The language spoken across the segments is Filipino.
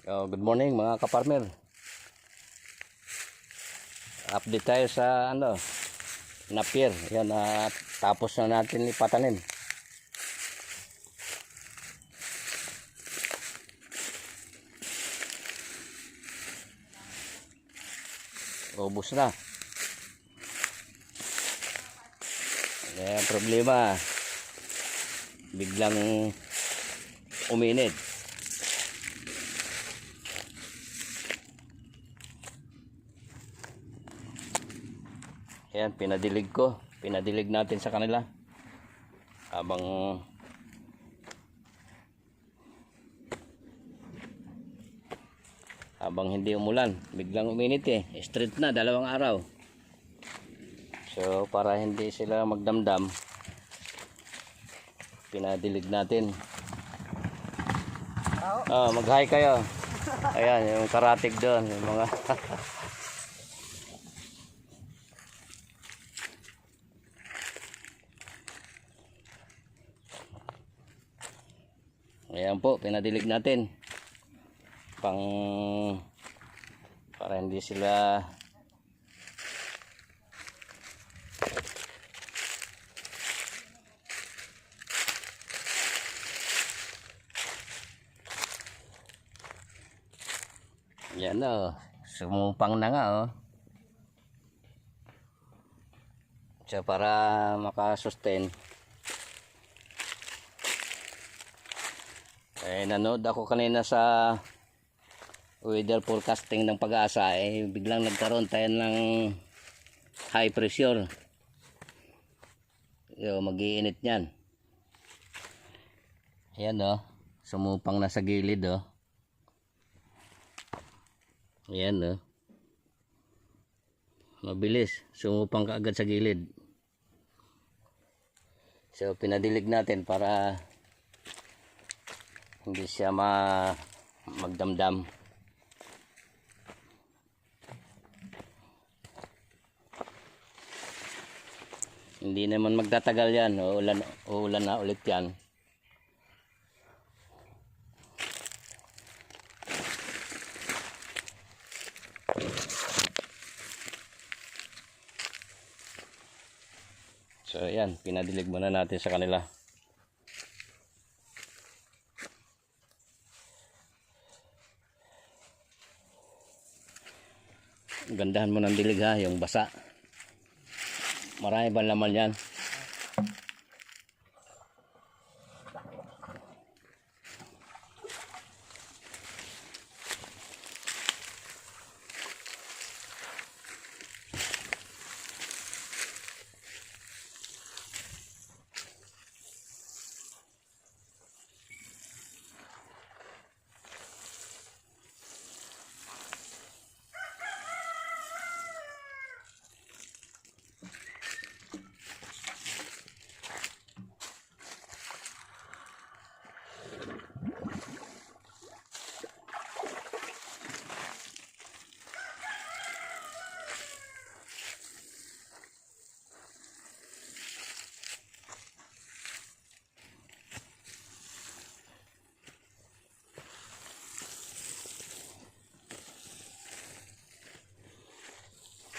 Good morning mga kaparmer. Update tayo sa napier. Yan, tapos na natin lipatanin. Ubus na. Yan problema. Biglang uminit. Ayan, pinadilig natin sa kanila habang hindi umulan. Biglang uminit straight na 2 araw. So para hindi sila magdamdam, pinadilig natin. Mag-hi kayo. Ayan, yung karatig doon, yung mga ayan po, pinadilig natin para hindi sila yan sumupang na nga so para makasustain. Nanood ako kanina sa weather forecasting ng Pag-asa, biglang nagkaroon tayo ng high pressure. Mag-iinit yan. Ayan sumupang na sa gilid ayan mabilis, sumupang kaagad sa gilid. So pinadilig natin para hindi siya magdamdam. Hindi naman magtatagal yan, uulan na ulit yan. So ayan, pinadilig muna natin sa kanila. Gandahan mo ng dilig yung basa. Marami ba laman yan?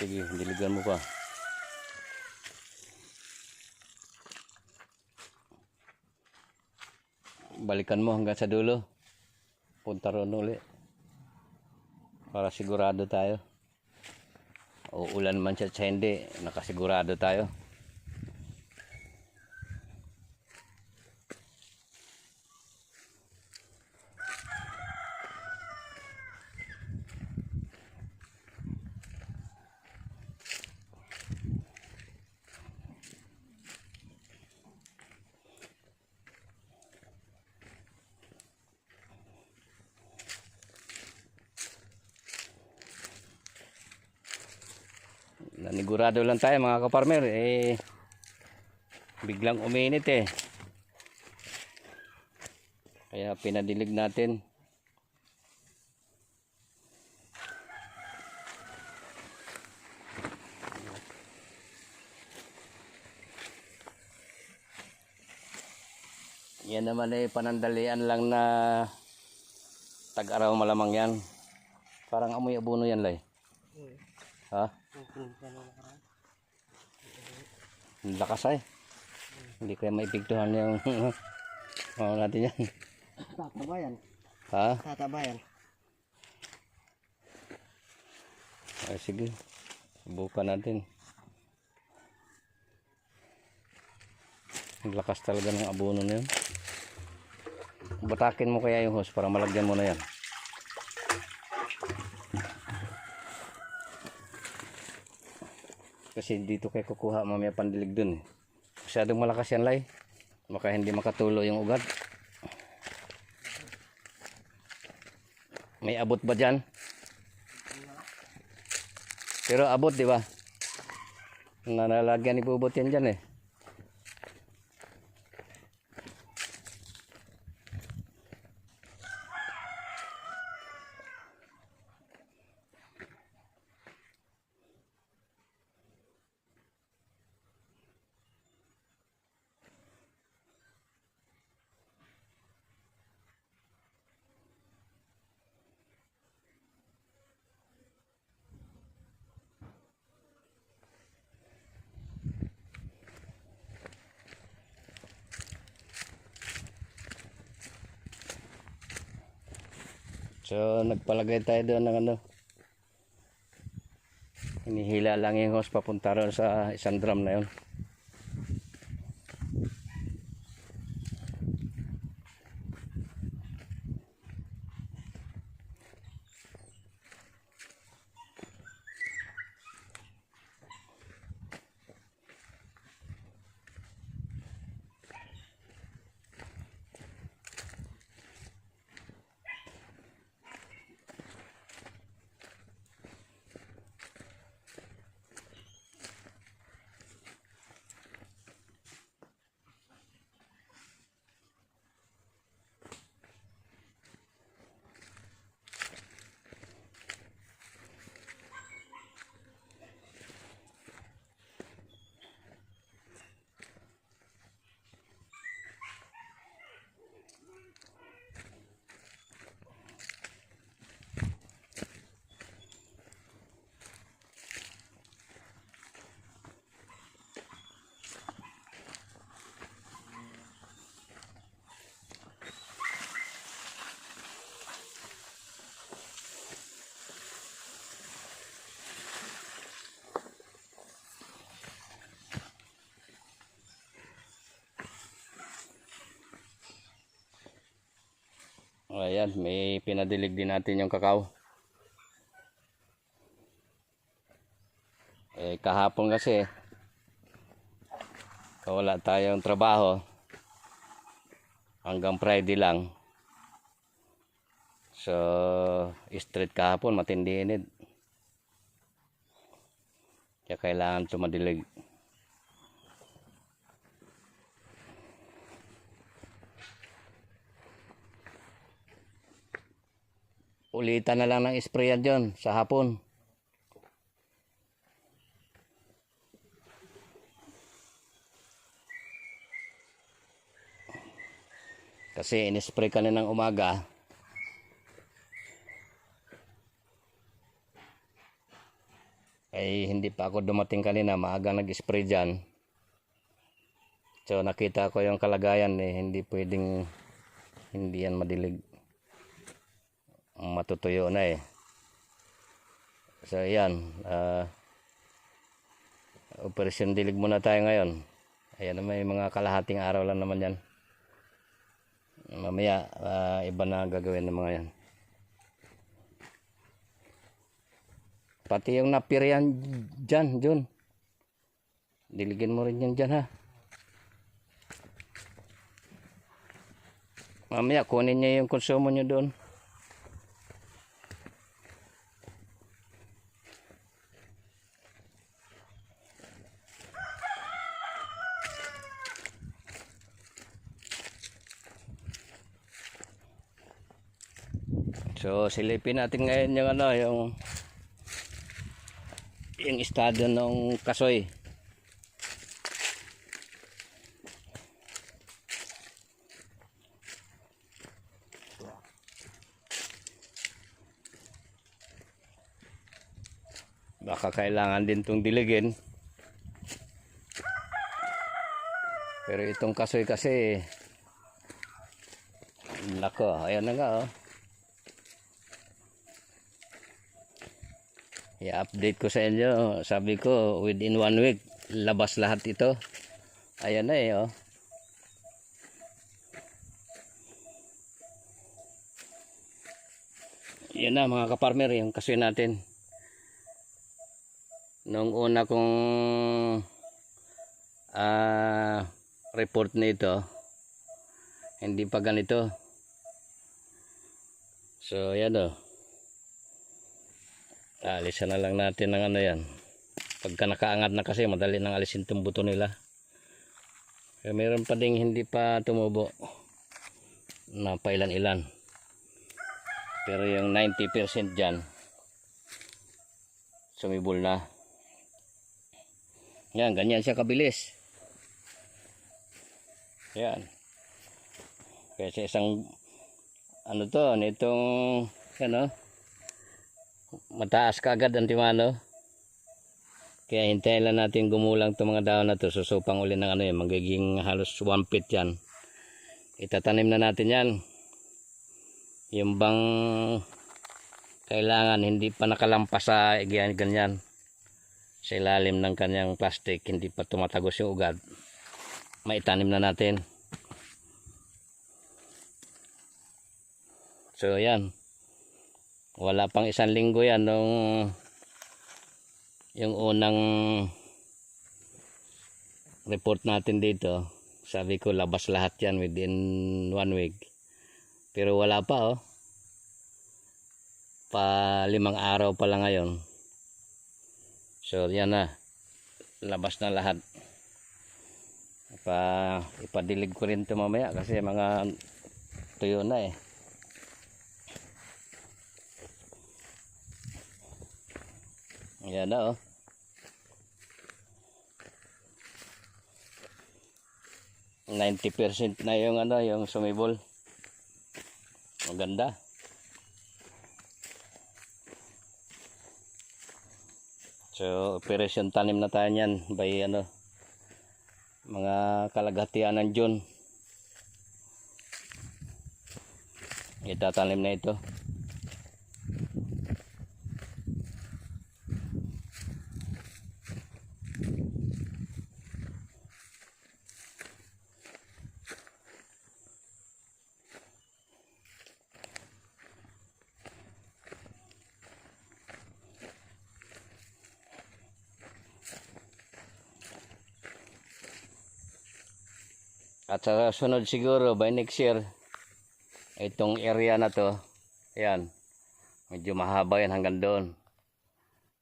Sige, diligan mo pa. Balikan mo hanggang sa dulo. Punta ron ulit. Para sigurado tayo. Uulan man siya sa hindi, nakasigurado tayo. Nanigurado lang tayo mga kaparmer, biglang uminit kaya pinadilig natin. Yan naman panandalian lang na Tag-araw malamang yan. Parang amoy abono yan, Lay. Ha? Ang lakas ay. Hindi kaya maipigtuhan yung ano natin yan. Tatabayan. Ha? Tatabayan. Ay, sige. Subukan natin. Ang lakas talaga ng abono na yun. Batakin mo kaya yung hose para malagyan mo na yan. Kasi dito kayo kukuha mamaya pandilig dun eh. Masyadong malakas yan, Lay. Baka hindi makatulo yung ugat. May abot ba dyan? Pero abot, di ba? Nanalagyan ni Bubot yan dyan eh. So, nagpalagay tayo doon ng ano. Hinihila lang yung hose papunta ron sa isang drum na yun. Ayan, may pinadilig din natin yung kakao. Kahapon kasi wala tayong trabaho. Hanggang Friday lang. So, straight kahapon, matindi init. Kaya kailangan tumadilig. Ulitan na lang ng sprayan dyan sa hapon. Kasi in-spray ka na ng umaga. Ay hindi pa ako dumating kanina, maagang nag-spray dyan. So nakita ko yung kalagayan eh, hindi pwedeng hindi yan madilig. Matutuyo na eh. So yan, operasyon dilig muna tayo ngayon. Ayan, may mga kalahating araw lang naman yan. Mamaya iba na gagawin ng mga yan. Pati yung napir yan dyan, Jun. Diligin mo rin yan dyan ha. Mamaya kunin niya yung konsumo nyo doon. So silipin natin ngayon yung ano, yung estado ng kasoy. Baka kailangan din itong diligin. Pero itong kasoy kasi, nako, ayan na nga oh. I-update ko sa inyo. Sabi ko within 1 week labas lahat ito. Ayan na eh oh. Yan na mga kaparmer, yung kasoy natin. Nung una kong report nito, hindi pa ganito. So yan o. Alisan na lang natin ng ano yan. Pagka nakaangat na kasi, madali nang alisin itong buto nila. Kaya mayroon pa ding hindi pa tumubo na pailan-ilan. Pero yung 90% dyan, sumibol na. Yan, ganyan siya kabilis. Yan. Kasi isang, ano to, nitong, ano, mataas kagad ang timano. Kaya hintayin lang natin gumulang itong mga dahon na to. Susupang uli ng ano yan, magiging halos 1 feet yan. Itatanim na natin yan. Yung bang kailangan hindi pa nakalampas sa ganyan sa ilalim ng kanyang plastic, hindi pa tumatagos yung ugat, maitanim na natin. So yan, wala pang 1 linggo yan nung yung unang report natin dito. Sabi ko labas lahat yan within 1 week. Pero wala pa oh. Pa 5 araw pa lang ngayon. So yan na. Labas na lahat. Ipadilig ko rin ito mamaya kasi mga tuyo na eh. Yan na oh. %90 na yung ano, yung sumibol. Maganda. So, operation tanim na tayo niyan by ano, mga kalagatian ng June. Itatanim na ito. At sa sunod siguro by next year, itong area na to, ayan, medyo mahaba yan hanggang doon.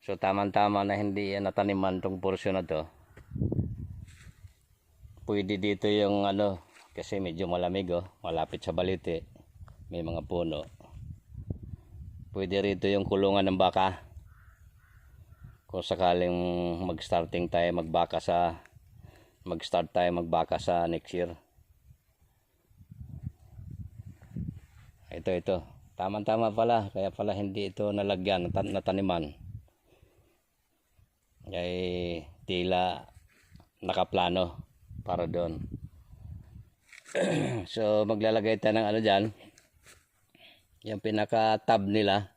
So tama-tama na hindi yan nataniman tong portion na to. Pwede dito yung ano, kasi medyo malamig oh, malapit sa balite, may mga puno. Pwede rito yung kulungan ng baka. Kung sakaling mag-start tayo magbaka sa next year. Ito. Tama-tama pala. Kaya pala hindi ito nalagyan, nataniman. Ay tila nakaplano para doon. So maglalagay tayo ng ano dyan. Yung pinaka-tab nila.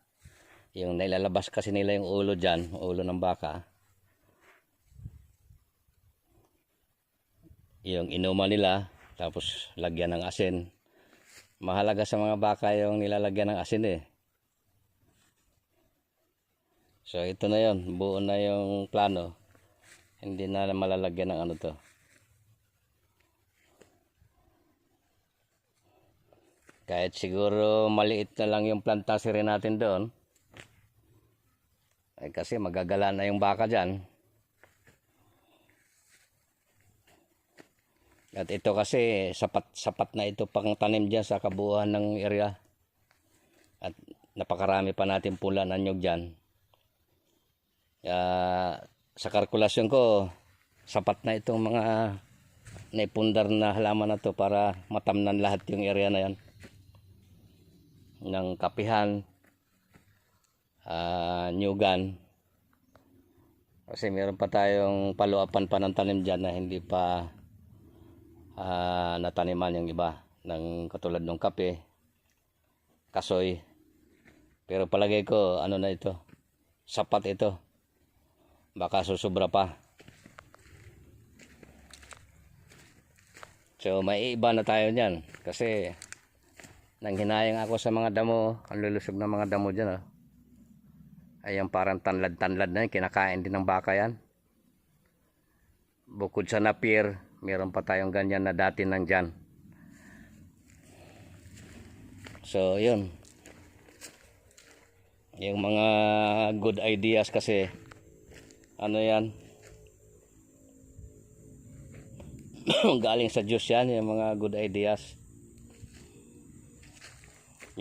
Yung nailalabas kasi nila yung ulo dyan. Ulo ng baka. Yung inuman nila, tapos lagyan ng asin. Mahalaga sa mga baka yung nilalagyan ng asin eh. So ito na yon, buo na yung plano. Hindi na malalagyan ng ano to. Kahit siguro maliit na lang yung plantasi rin natin doon. Ay kasi magagala na yung baka dyan. At ito kasi sapat na ito pang tanim dyan sa kabuuan ng area. At napakarami pa natin pula na nyug dyan. Sa kalkulasyon ko, sapat na itong mga naipundar na halaman na to para matamnan lahat yung area na yan. Ng kapihan, nyugan, Kasi meron pa tayong paluapan pa ng tanim dyan na hindi pa nataniman yung iba. Ng katulad ng kape, kasoy. Pero palagay ko, ano na ito, sapat ito. Baka susubra pa. So may iba na tayo dyan. Kasi nang hinayang ako sa mga damo, ang lulusog ng mga damo dyan. Ay yung parang tanlad-tanlad na yun, kinakain din ng baka yan. Bukod sa napier, meron pa tayong ganyan na dati nandyan. So yun, yung mga good ideas kasi ano yan, galing sa Diyos yan, yung mga good ideas,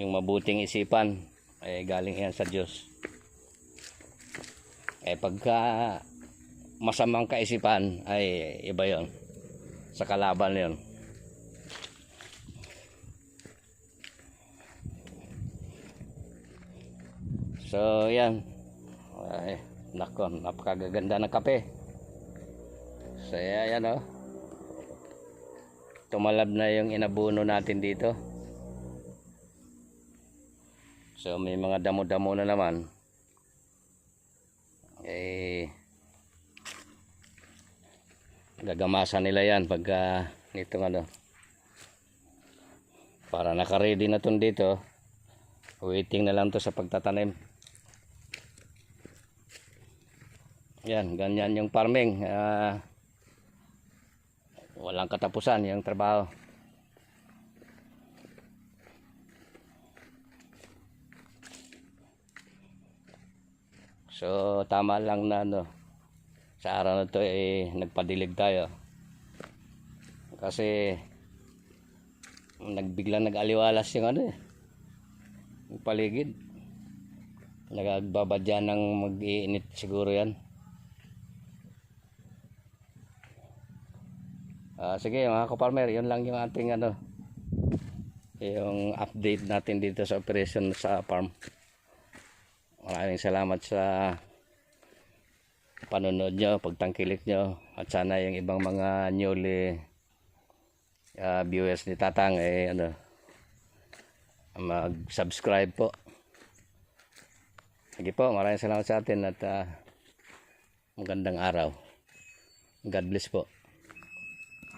yung mabuting isipan ay galing yan sa Diyos. Pagka masamang kaisipan ay iba yon, sa kalaban yon. So yan, ay nako, napakaganda ng kape. So yan tumalab na yung inabuno natin dito. So may mga damo-damo na naman. Gagamasan nila yan pagka nitong para naka-ready na tun dito. Waiting na lang to sa pagtatanim. Yan, ganyan yung farming. Walang katapusan yung trabaho. So tama lang na sa araw na to nagpadilig tayo. Kasi biglang nag-aliwalas yung yung paligid. Nagbabadya ng mag-iinit siguro yan. Sige mga ka-farmer, yun lang yung ating yung update natin dito sa operation sa farm. Maraming salamat sa panonood nyo, pagtangkilik nyo, at sana yung ibang mga newly viewers ni Tatang mag-subscribe po. Sige po, maraming salamat sa atin at magandang araw. God bless po.